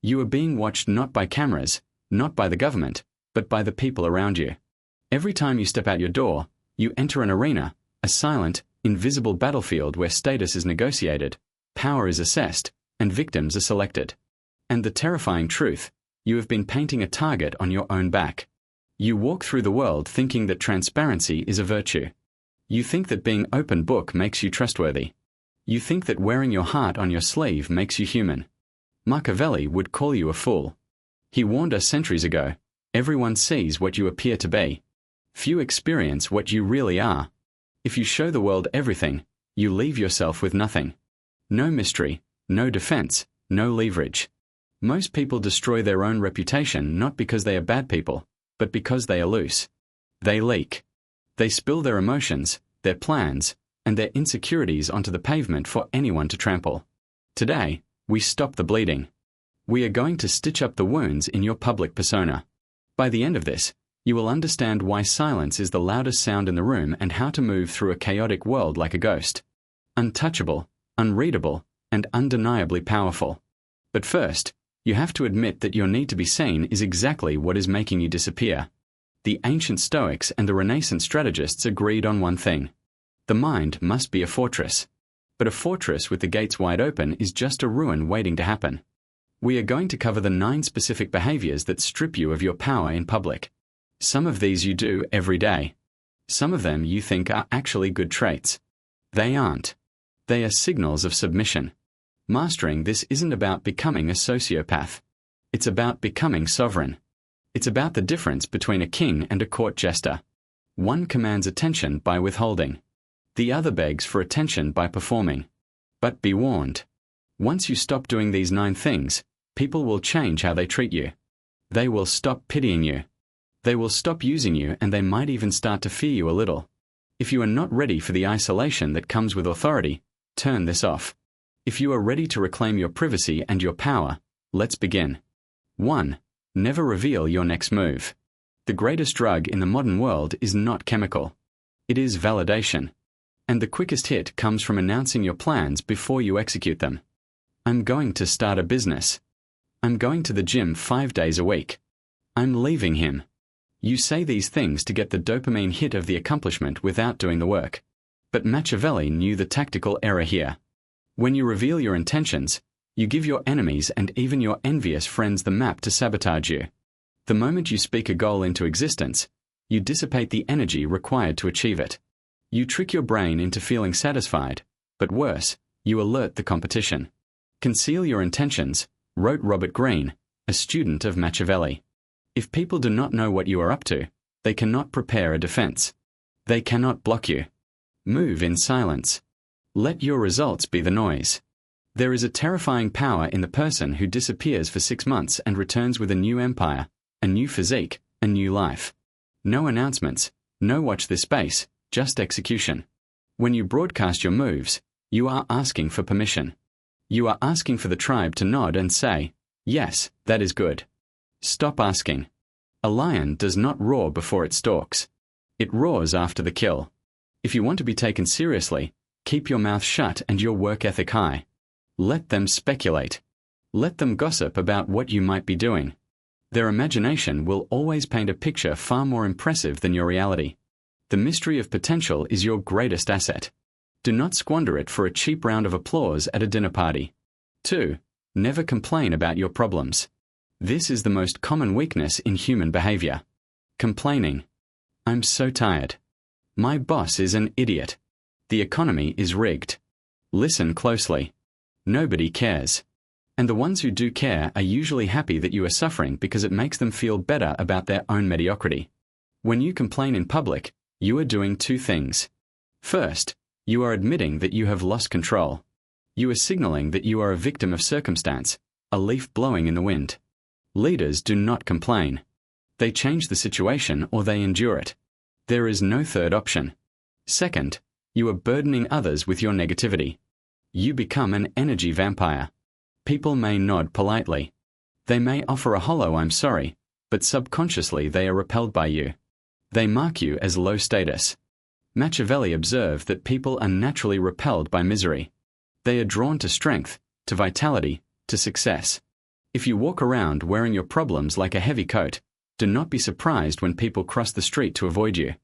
You are being watched not by cameras, not by the government, but by the people around you. Every time you step out your door, you enter an arena, a silent, invisible battlefield where status is negotiated, power is assessed, and victims are selected. And the terrifying truth, you have been painting a target on your own back. You walk through the world thinking that transparency is a virtue. You think that being open book makes you trustworthy. You think that wearing your heart on your sleeve makes you human. Machiavelli would call you a fool. He warned us centuries ago, everyone sees what you appear to be. Few experience what you really are. If you show the world everything, you leave yourself with nothing. No mystery, no defense, no leverage. Most people destroy their own reputation not because they are bad people, but because they are loose. They leak. They spill their emotions, their plans, and their insecurities onto the pavement for anyone to trample. Today, we stop the bleeding. We are going to stitch up the wounds in your public persona. By the end of this, you will understand why silence is the loudest sound in the room and how to move through a chaotic world like a ghost. Untouchable, unreadable, and undeniably powerful. But first, you have to admit that your need to be seen is exactly what is making you disappear. The ancient Stoics and the Renaissance strategists agreed on one thing. The mind must be a fortress. But a fortress with the gates wide open is just a ruin waiting to happen. We are going to cover the 9 specific behaviors that strip you of your power in public. Some of these you do every day. Some of them you think are actually good traits. They aren't. They are signals of submission. Mastering this isn't about becoming a sociopath. It's about becoming sovereign. It's about the difference between a king and a court jester. One commands attention by withholding. The other begs for attention by performing. But be warned. Once you stop doing these 9 things, people will change how they treat you. They will stop pitying you. They will stop using you, and they might even start to fear you a little. If you are not ready for the isolation that comes with authority, turn this off. If you are ready to reclaim your privacy and your power, let's begin. 1. Never reveal your next move. The greatest drug in the modern world is not chemical. It is validation. And the quickest hit comes from announcing your plans before you execute them. I'm going to start a business. I'm going to the gym 5 days a week. I'm leaving him. You say these things to get the dopamine hit of the accomplishment without doing the work. But Machiavelli knew the tactical error here. When you reveal your intentions, you give your enemies and even your envious friends the map to sabotage you. The moment you speak a goal into existence, you dissipate the energy required to achieve it. You trick your brain into feeling satisfied, but worse, you alert the competition. Conceal your intentions, wrote Robert Greene, a student of Machiavelli. If people do not know what you are up to, they cannot prepare a defense. They cannot block you. Move in silence. Let your results be the noise. There is a terrifying power in the person who disappears for 6 months and returns with a new empire, a new physique, a new life. No announcements, no watch this space, just execution. When you broadcast your moves, you are asking for permission. You are asking for the tribe to nod and say, yes, that is good. Stop asking. A lion does not roar before it stalks. It roars after the kill. If you want to be taken seriously, keep your mouth shut and your work ethic high. Let them speculate. Let them gossip about what you might be doing. Their imagination will always paint a picture far more impressive than your reality. The mystery of potential is your greatest asset. Do not squander it for a cheap round of applause at a dinner party. 2. Never complain about your problems. This is the most common weakness in human behavior. Complaining. I'm so tired. My boss is an idiot. The economy is rigged. Listen closely. Nobody cares. And the ones who do care are usually happy that you are suffering because it makes them feel better about their own mediocrity. When you complain in public, you are doing 2 things. First, you are admitting that you have lost control. You are signaling that you are a victim of circumstance, a leaf blowing in the wind. Leaders do not complain. They change the situation or they endure it. There is no third option. Second, you are burdening others with your negativity. You become an energy vampire. People may nod politely. They may offer a hollow "I'm sorry," but subconsciously they are repelled by you. They mark you as low status. Machiavelli observed that people are naturally repelled by misery. They are drawn to strength, to vitality, to success. If you walk around wearing your problems like a heavy coat, do not be surprised when people cross the street to avoid you.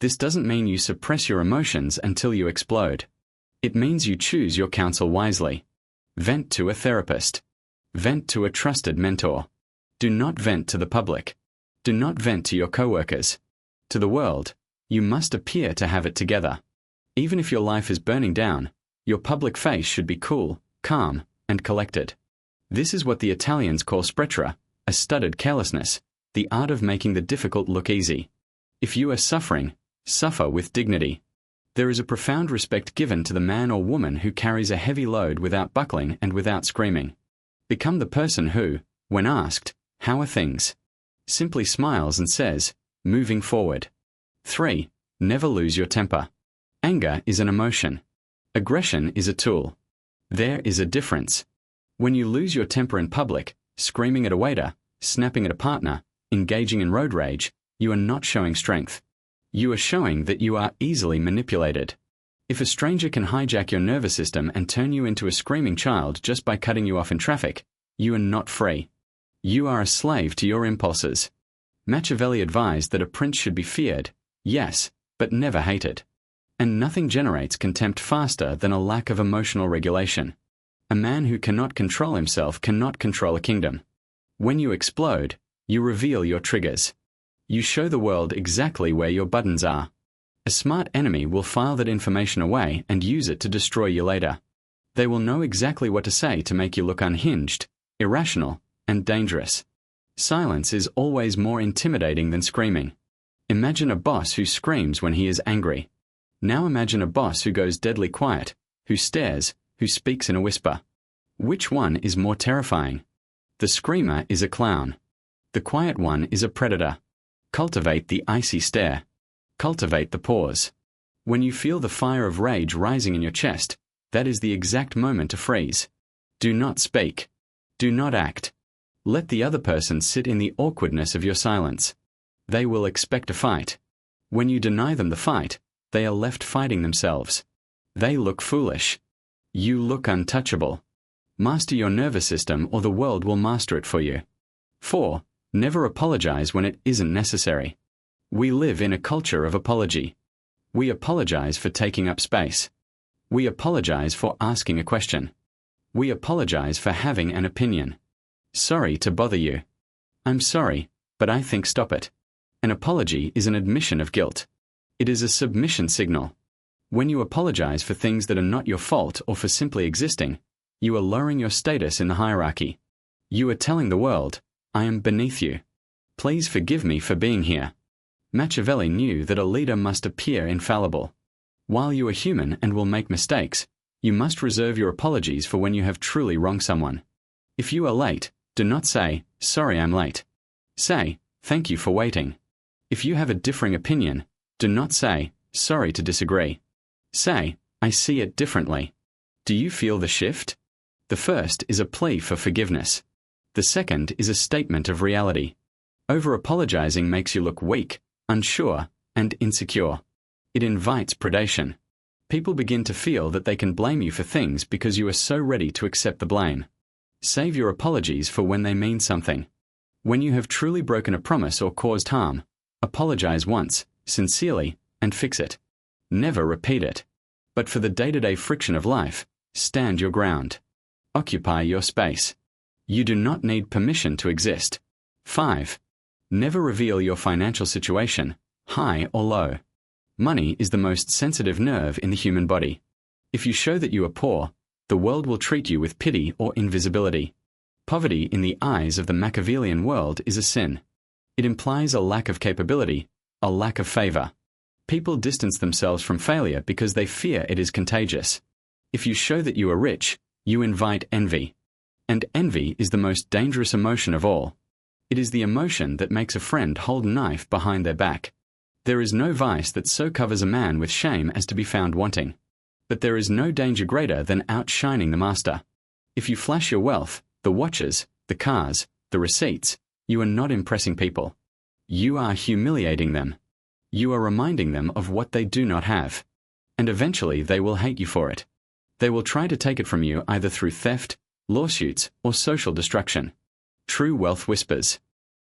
This doesn't mean you suppress your emotions until you explode. It means you choose your counsel wisely. Vent to a therapist. Vent to a trusted mentor. Do not vent to the public. Do not vent to your coworkers. To the world, you must appear to have it together. Even if your life is burning down, your public face should be cool, calm, and collected. This is what the Italians call spretra, a studied carelessness, the art of making the difficult look easy. If you are suffering, suffer with dignity. There is a profound respect given to the man or woman who carries a heavy load without buckling and without screaming. Become the person who, when asked, "How are things?" simply smiles and says, "Moving forward." 3. Never lose your temper. Anger is an emotion. Aggression is a tool. There is a difference. When you lose your temper in public, screaming at a waiter, snapping at a partner, engaging in road rage, you are not showing strength. You are showing that you are easily manipulated. If a stranger can hijack your nervous system and turn you into a screaming child just by cutting you off in traffic, you are not free. You are a slave to your impulses. Machiavelli advised that a prince should be feared, yes, but never hated. And nothing generates contempt faster than a lack of emotional regulation. A man who cannot control himself cannot control a kingdom. When you explode, you reveal your triggers. You show the world exactly where your buttons are. A smart enemy will file that information away and use it to destroy you later. They will know exactly what to say to make you look unhinged, irrational, and dangerous. Silence is always more intimidating than screaming. Imagine a boss who screams when he is angry. Now imagine a boss who goes deadly quiet, who stares, who speaks in a whisper. Which one is more terrifying? The screamer is a clown. The quiet one is a predator. Cultivate the icy stare. Cultivate the pause. When you feel the fire of rage rising in your chest, that is the exact moment to freeze. Do not speak. Do not act. Let the other person sit in the awkwardness of your silence. They will expect a fight. When you deny them the fight, they are left fighting themselves. They look foolish. You look untouchable. Master your nervous system or the world will master it for you. 4. Never apologize when it isn't necessary. We live in a culture of apology. We apologize for taking up space. We apologize for asking a question. We apologize for having an opinion. Sorry to bother you. I'm sorry, but I think stop it. An apology is an admission of guilt. It is a submission signal. When you apologize for things that are not your fault or for simply existing, you are lowering your status in the hierarchy. You are telling the world, I am beneath you. Please forgive me for being here. Machiavelli knew that a leader must appear infallible. While you are human and will make mistakes, you must reserve your apologies for when you have truly wronged someone. If you are late, do not say, sorry I'm late. Say, thank you for waiting. If you have a differing opinion, do not say, sorry to disagree. Say, I see it differently. Do you feel the shift? The first is a plea for forgiveness. The second is a statement of reality. Over-apologizing makes you look weak, unsure, and insecure. It invites predation. People begin to feel that they can blame you for things because you are so ready to accept the blame. Save your apologies for when they mean something. When you have truly broken a promise or caused harm, apologize once, sincerely, and fix it. Never repeat it. But for the day-to-day friction of life, stand your ground. Occupy your space. You do not need permission to exist. 5. Never reveal your financial situation, high or low. Money is the most sensitive nerve in the human body. If you show that you are poor, the world will treat you with pity or invisibility. Poverty in the eyes of the Machiavellian world is a sin. It implies a lack of capability, a lack of favor. People distance themselves from failure because they fear it is contagious. If you show that you are rich, you invite envy. And envy is the most dangerous emotion of all. It is the emotion that makes a friend hold a knife behind their back. There is no vice that so covers a man with shame as to be found wanting. But there is no danger greater than outshining the master. If you flash your wealth, the watches, the cars, the receipts, you are not impressing people. You are humiliating them. You are reminding them of what they do not have. And eventually they will hate you for it. They will try to take it from you either through theft, lawsuits, or social destruction. True wealth whispers.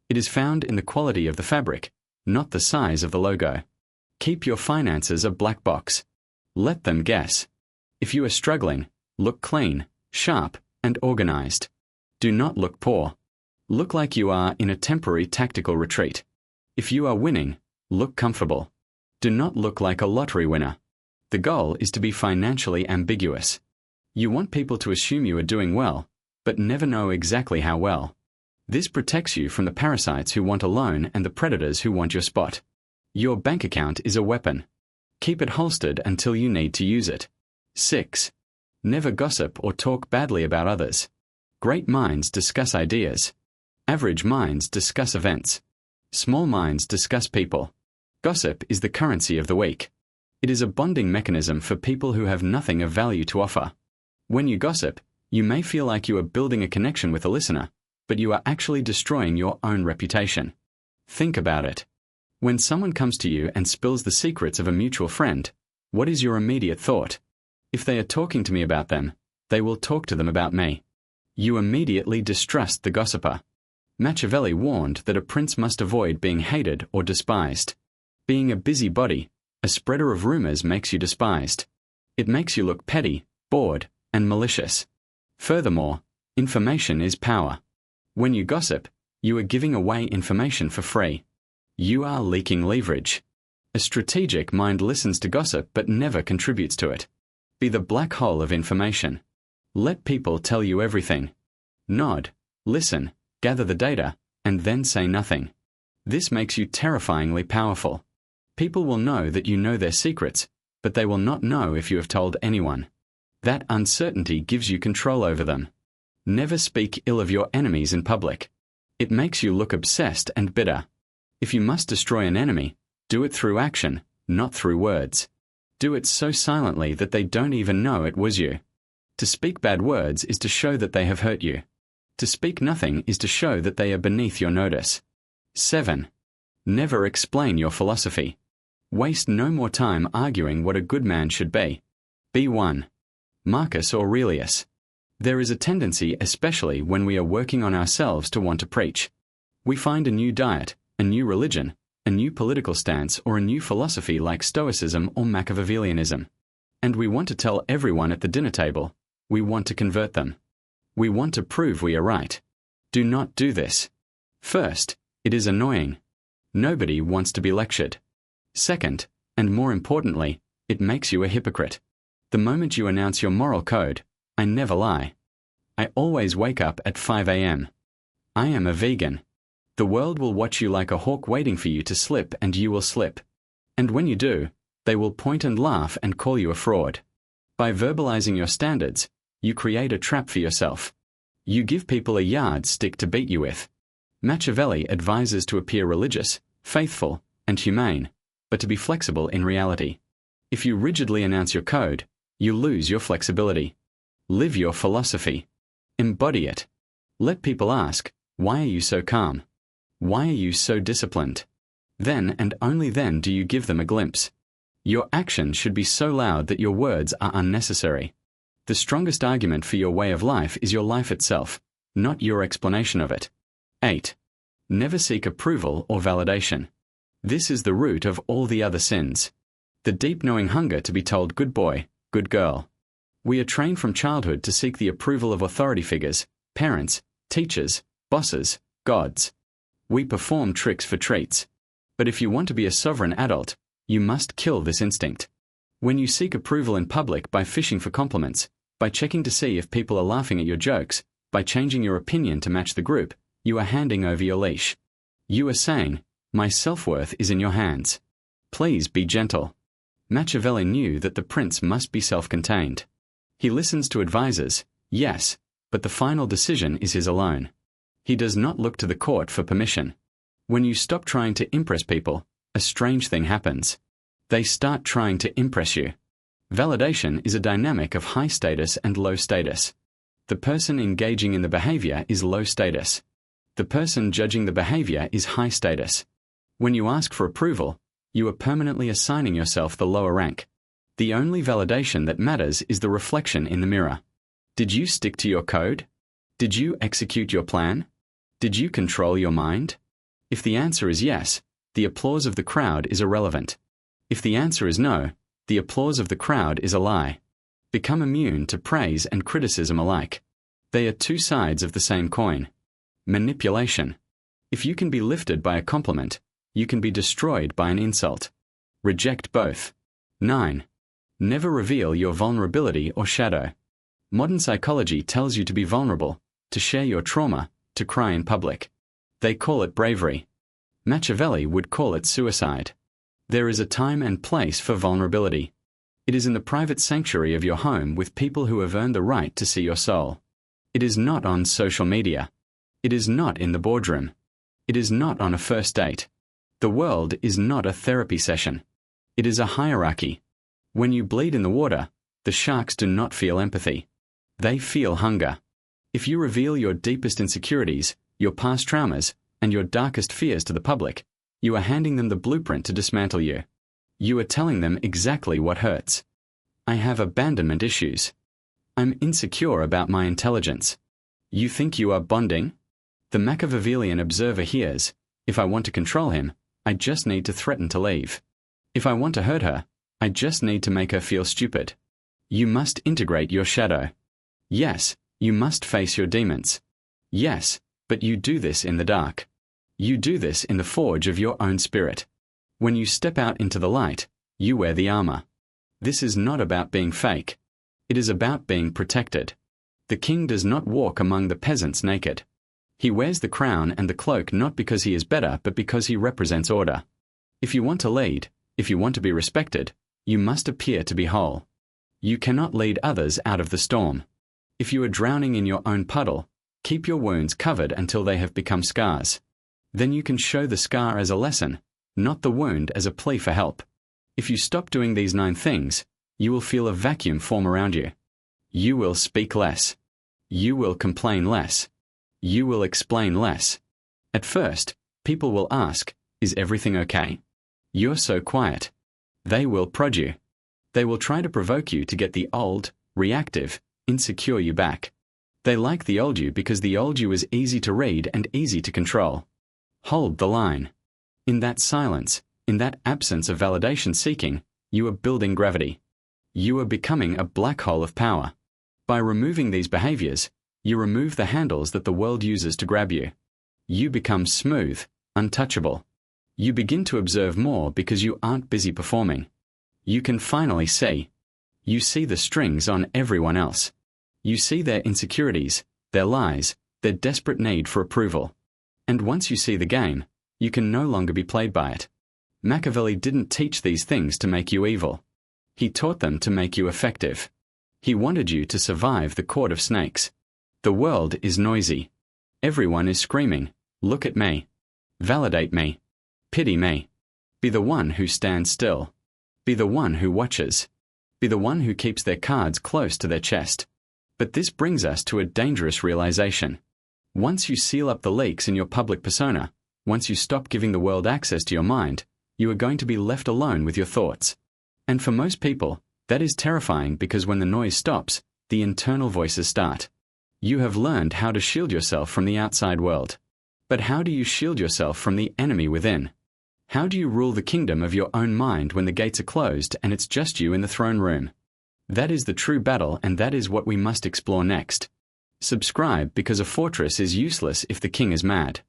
It is found in the quality of the fabric, not the size of the logo. Keep your finances a black box. Let them guess. If you are struggling, look clean, sharp, and organized. Do not look poor. Look like you are in a temporary tactical retreat. If you are winning, look comfortable. Do not look like a lottery winner. The goal is to be financially ambiguous. You want people to assume you are doing well, but never know exactly how well. This protects you from the parasites who want a loan and the predators who want your spot. Your bank account is a weapon. Keep it holstered until you need to use it. 6. Never gossip or talk badly about others. Great minds discuss ideas. Average minds discuss events. Small minds discuss people. Gossip is the currency of the weak. It is a bonding mechanism for people who have nothing of value to offer. When you gossip, you may feel like you are building a connection with a listener, but you are actually destroying your own reputation. Think about it. When someone comes to you and spills the secrets of a mutual friend, what is your immediate thought? If they are talking to me about them, they will talk to them about me. You immediately distrust the gossiper. Machiavelli warned that a prince must avoid being hated or despised. Being a busybody, a spreader of rumors makes you despised. It makes you look petty, bored, and malicious. Furthermore, information is power. When you gossip, you are giving away information for free. You are leaking leverage. A strategic mind listens to gossip but never contributes to it. Be the black hole of information. Let people tell you everything. Nod, listen, gather the data, and then say nothing. This makes you terrifyingly powerful. People will know that you know their secrets, but they will not know if you have told anyone. That uncertainty gives you control over them. Never speak ill of your enemies in public. It makes you look obsessed and bitter. If you must destroy an enemy, do it through action, not through words. Do it so silently that they don't even know it was you. To speak bad words is to show that they have hurt you. To speak nothing is to show that they are beneath your notice. 7. Never explain your philosophy. Waste no more time arguing what a good man should be. Be one. Marcus Aurelius. There is a tendency, especially when we are working on ourselves, to want to preach. We find a new diet, a new religion, a new political stance, or a new philosophy like Stoicism or Machiavellianism. And we want to tell everyone at the dinner table. We want to convert them. We want to prove we are right. Do not do this. First, it is annoying. Nobody wants to be lectured. Second, and more importantly, it makes you a hypocrite. The moment you announce your moral code, I never lie. I always wake up at 5 a.m. I am a vegan. The world will watch you like a hawk waiting for you to slip, and you will slip. And when you do, they will point and laugh and call you a fraud. By verbalizing your standards, you create a trap for yourself. You give people a yardstick to beat you with. Machiavelli advises to appear religious, faithful, and humane, but to be flexible in reality. If you rigidly announce your code, you lose your flexibility. Live your philosophy. Embody it. Let people ask, why are you so calm? Why are you so disciplined? Then and only then do you give them a glimpse. Your action should be so loud that your words are unnecessary. The strongest argument for your way of life is your life itself, not your explanation of it. 8. Never seek approval or validation. This is the root of all the other sins. The deep knowing hunger to be told good boy, good girl. We are trained from childhood to seek the approval of authority figures, parents, teachers, bosses, gods. We perform tricks for treats. But if you want to be a sovereign adult, you must kill this instinct. When you seek approval in public by fishing for compliments, by checking to see if people are laughing at your jokes, by changing your opinion to match the group, you are handing over your leash. You are saying, my self-worth is in your hands. Please be gentle. Machiavelli knew that the prince must be self-contained. He listens to advisors, yes, but the final decision is his alone. He does not look to the court for permission. When you stop trying to impress people, a strange thing happens. They start trying to impress you. Validation is a dynamic of high status and low status. The person engaging in the behavior is low status. The person judging the behavior is high status. When you ask for approval, you are permanently assigning yourself the lower rank. The only validation that matters is the reflection in the mirror. Did you stick to your code? Did you execute your plan? Did you control your mind? If the answer is yes, the applause of the crowd is irrelevant. If the answer is no, the applause of the crowd is a lie. Become immune to praise and criticism alike. They are two sides of the same coin. Manipulation. If you can be lifted by a compliment, you can be destroyed by an insult. Reject both. 9. Never reveal your vulnerability or shadow. Modern psychology tells you to be vulnerable, to share your trauma, to cry in public. They call it bravery. Machiavelli would call it suicide. There is a time and place for vulnerability. It is in the private sanctuary of your home with people who have earned the right to see your soul. It is not on social media. It is not in the boardroom. It is not on a first date. The world is not a therapy session. It is a hierarchy. When you bleed in the water, the sharks do not feel empathy. They feel hunger. If you reveal your deepest insecurities, your past traumas, and your darkest fears to the public, you are handing them the blueprint to dismantle you. You are telling them exactly what hurts. I have abandonment issues. I'm insecure about my intelligence. You think you are bonding? The Machiavellian observer hears, if I want to control him, I just need to threaten to leave. If I want to hurt her, I just need to make her feel stupid. You must integrate your shadow. Yes, you must face your demons. Yes, but you do this in the dark. You do this in the forge of your own spirit. When you step out into the light, you wear the armor. This is not about being fake. It is about being protected. The king does not walk among the peasants naked. He wears the crown and the cloak not because he is better, but because he represents order. If you want to lead, if you want to be respected, you must appear to be whole. You cannot lead others out of the storm. If you are drowning in your own puddle, keep your wounds covered until they have become scars. Then you can show the scar as a lesson, not the wound as a plea for help. If you stop doing these 9 things, you will feel a vacuum form around you. You will speak less. You will complain less. You will explain less. At first, people will ask, is everything okay? You're so quiet. They will prod you. They will try to provoke you to get the old, reactive, insecure you back. They like the old you because the old you is easy to read and easy to control. Hold the line. In that silence, in that absence of validation seeking, you are building gravity. You are becoming a black hole of power. By removing these behaviors, you remove the handles that the world uses to grab you. You become smooth, untouchable. You begin to observe more because you aren't busy performing. You can finally see. You see the strings on everyone else. You see their insecurities, their lies, their desperate need for approval. And once you see the game, you can no longer be played by it. Machiavelli didn't teach these things to make you evil. He taught them to make you effective. He wanted you to survive the court of snakes. The world is noisy. Everyone is screaming, look at me. Validate me. Pity me. Be the one who stands still. Be the one who watches. Be the one who keeps their cards close to their chest. But this brings us to a dangerous realization. Once you seal up the leaks in your public persona, once you stop giving the world access to your mind, you are going to be left alone with your thoughts. And for most people, that is terrifying because when the noise stops, the internal voices start. You have learned how to shield yourself from the outside world. But how do you shield yourself from the enemy within? How do you rule the kingdom of your own mind when the gates are closed and it's just you in the throne room? That is the true battle, and that is what we must explore next. Subscribe because a fortress is useless if the king is mad.